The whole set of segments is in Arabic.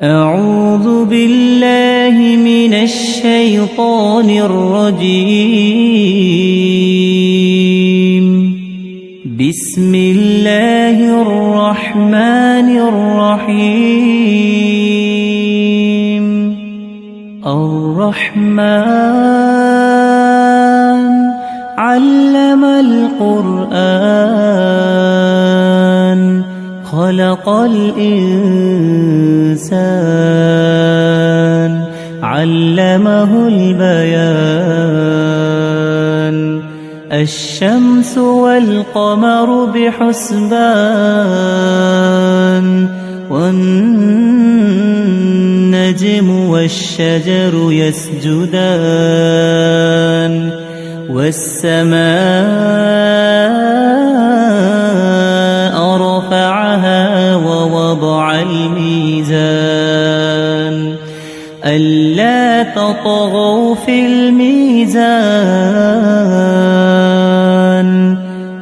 أعوذ بالله من الشيطان الرجيم. بسم الله الرحمن الرحيم. الرحمن علم القرآن خلق الإنسان علمه البيان. الشمس والقمر بحسبان والنجم والشجر يسجدان والسماء رفعها ووضع الميزان ألا تطغوا في الميزان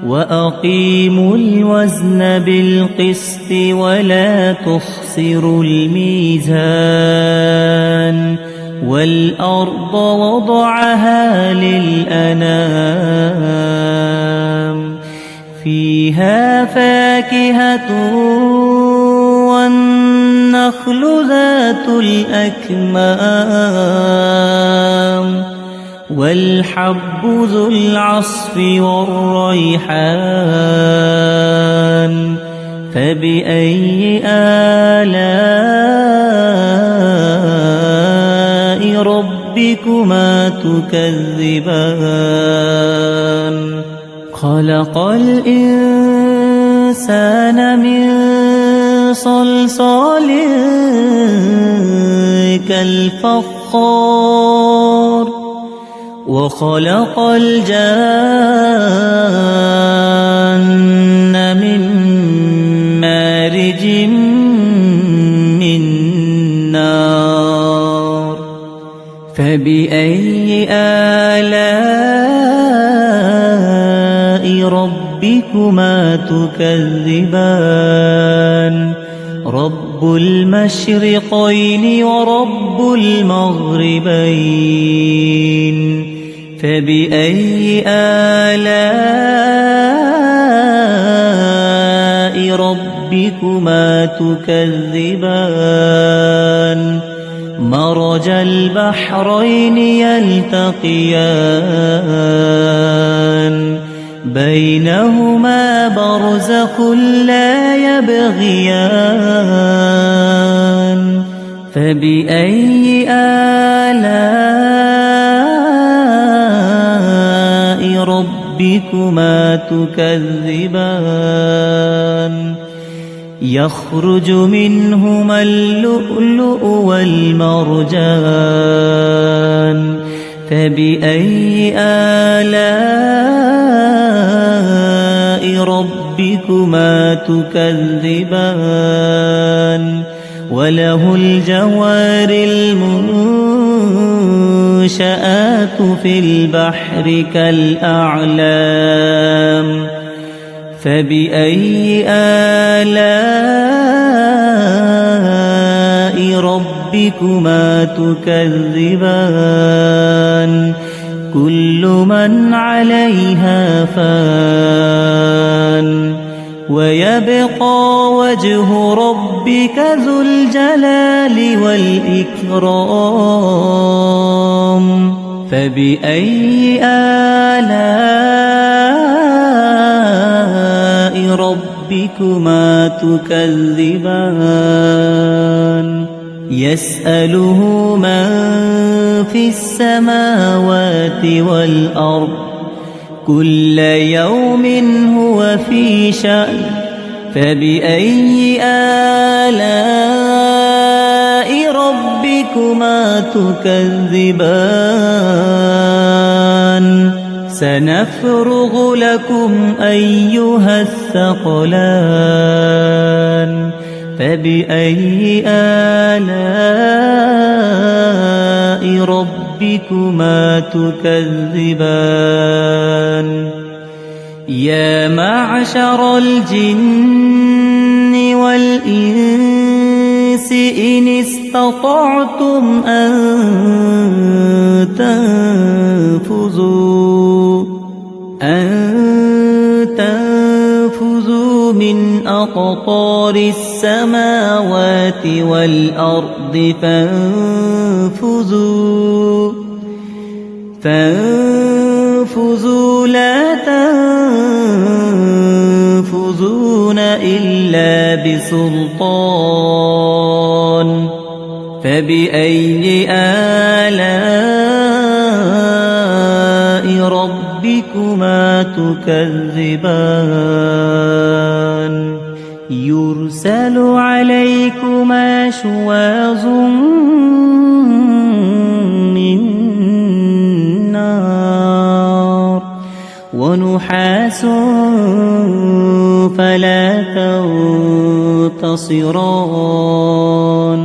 وأقيموا الوزن بالقسط ولا تخسروا الميزان. والأرض وضعها للأنام فيها فاكهة والنخل ذات الأكمام والحب ذو العصف والريحان. فبأي آلاء ربكما تكذبان؟ خلق الإنسان من صلصال كالفخار وخلق الجان من مارج من نار. فبأي آلاء ربكما تكذبان؟ رب المشرقين ورب المغربين. فبأي آلاء ربكما تكذبان؟ مرج البحرين يلتقيان بينهما برزخ لا يبغيان. فبأي آلاء ربكما تكذبان؟ يخرج منهما اللؤلؤ والمرجان. فبأي آلاء ربكما تكذبان؟ وله الجوار المنشآت في البحر كالأعلام. فبأي آلاء ربكما تكذبان؟ كل من عليها فان ويبقى وجه ربك ذو الجلال والإكرام. فبأي آلاء ربكما تكذبان؟ يسأله من في السماوات والأرض كل يوم هو في شأن. فبأي آلاء ربكما تكذبان؟ سنفرغ لكم أيها الثقلان. فبأي آلاء ربكما تكذبان؟ يا معشر الجن والإنس إن استطعتم أن تنفذوا من أقطار السماوات والأرض فانفذوا لا تنفذون إلا بسلطان فبأي آلاء ربكما تكذبان يرسل عليكما شواظ من نار ونحاس فلا تنتصران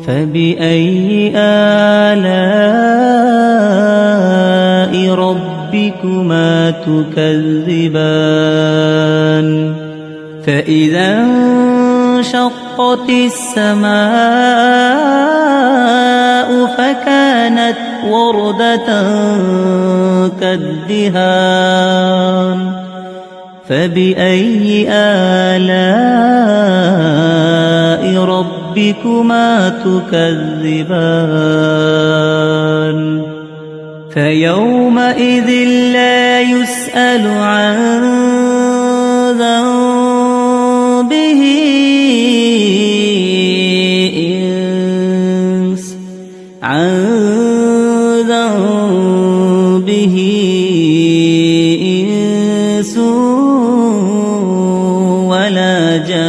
فبأي آلاء ربكما تكذبان فإذا انشقت السماء فكانت وردة كالدهان فبأي آلاء ربكما تكذبان فيومئذ لا يسأل عن ذنبه إنس ولا جان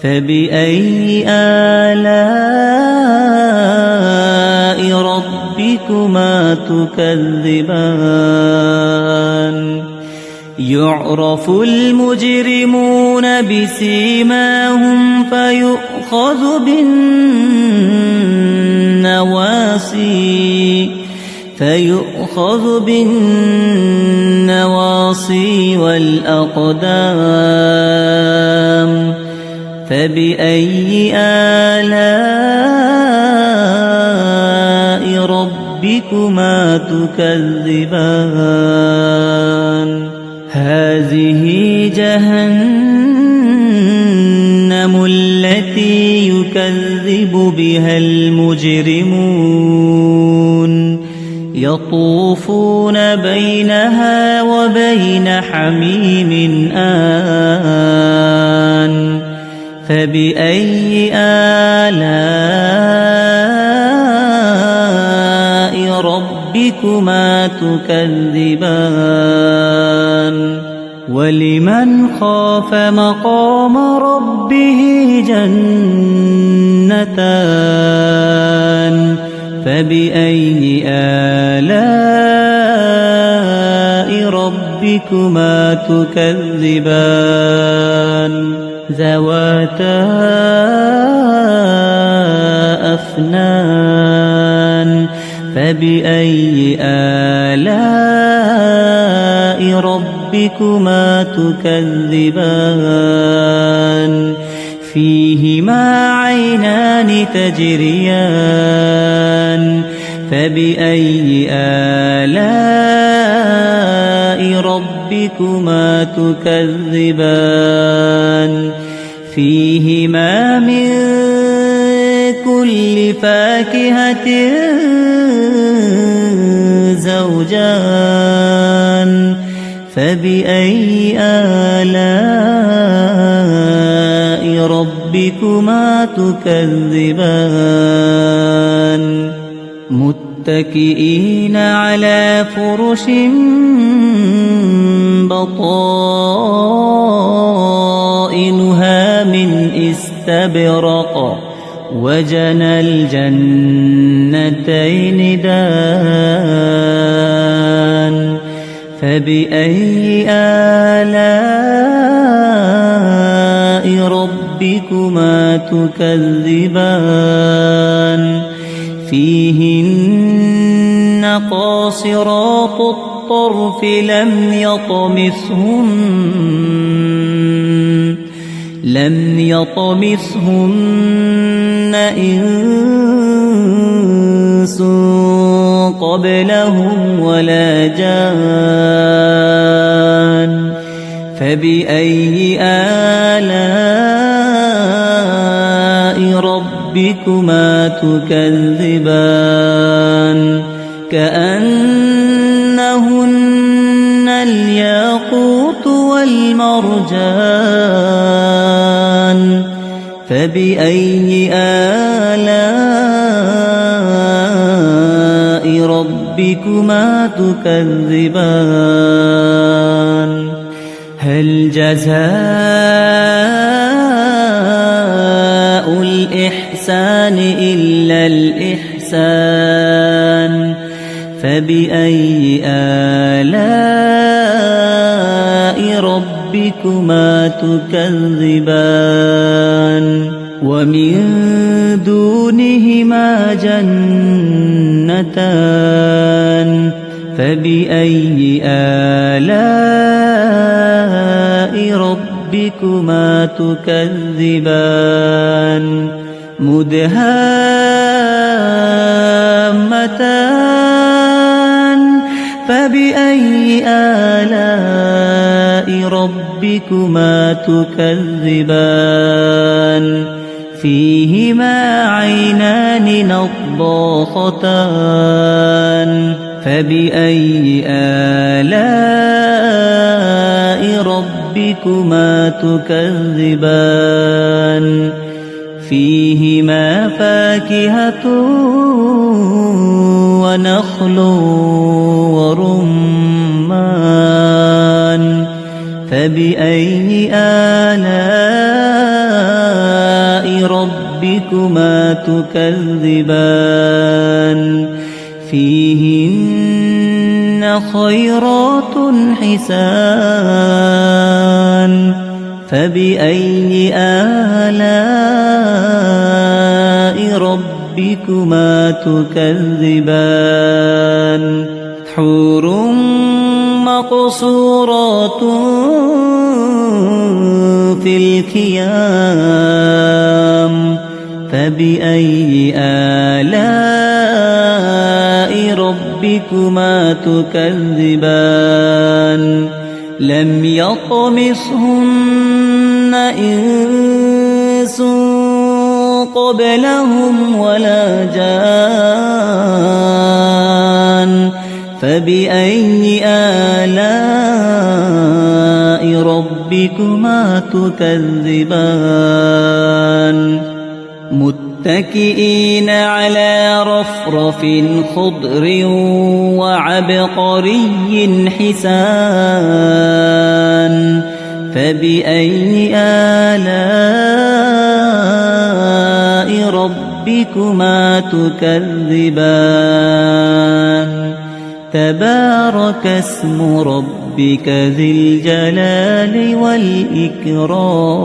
فبأي آلاء ربكما تكذبان يعرف المجرمون بسيماهم فيؤخذ بالنواصي والأقدام فبأي آلاء ربكما تكذبان هذه جهنم التي يكذب بها المجرمون يطوفون بينها وبين حميم آن فبأي آلاء ربكما تكذبان ولمن خاف مقام ربه جنتان فبأي آلاء ربكما تكذبان ذواتا أفنان فبأي آلاء ربكما تكذبان فيهما عينان تجريان فبأي آلاء ربكما تكذبان فيهما من كل فاكهة زوجان فبأي آلاء ربكما تكذبان متكئين على فرش بطائنها من استبرق وجنى الجنتين دان فبأي آلاء ربكما تكذبان فيهن قاصرات الطرف لم يطمثهن إنس قبلهم ولا جان فبأي آلاء ربكما تكذبان كأنهن الياقوت والمرجان فبأي آلاء ربكما تكذبان هل جزاء الإحسان إلا الإحسان فبأي آلاء ربكما تكذبان ومن دونهما جنتان فبأي آلاء ربكما تكذبان مدهامتان فبأي آلاء ربكما تكذبان فيهما عينان نضاختان فبأي آلاء ربكما تكذبان فيهما فاكهة ونخل ورمان فبأي آلاء ربكما تكذبان فيهن خيرات حسان فبأي آلاء ربكما تكذبان حور مقصورات في الخيام فبأي آلاء ربكما تكذبان لم يطمثهن إنس قبلهم ولا جان فبأي آلاء ربكما تكذبان متكئين على رفرف خضر وعبقري حسان فبأي آلاء ربكما تكذبان تبارك اسم ربك ذي الجلال والإكرام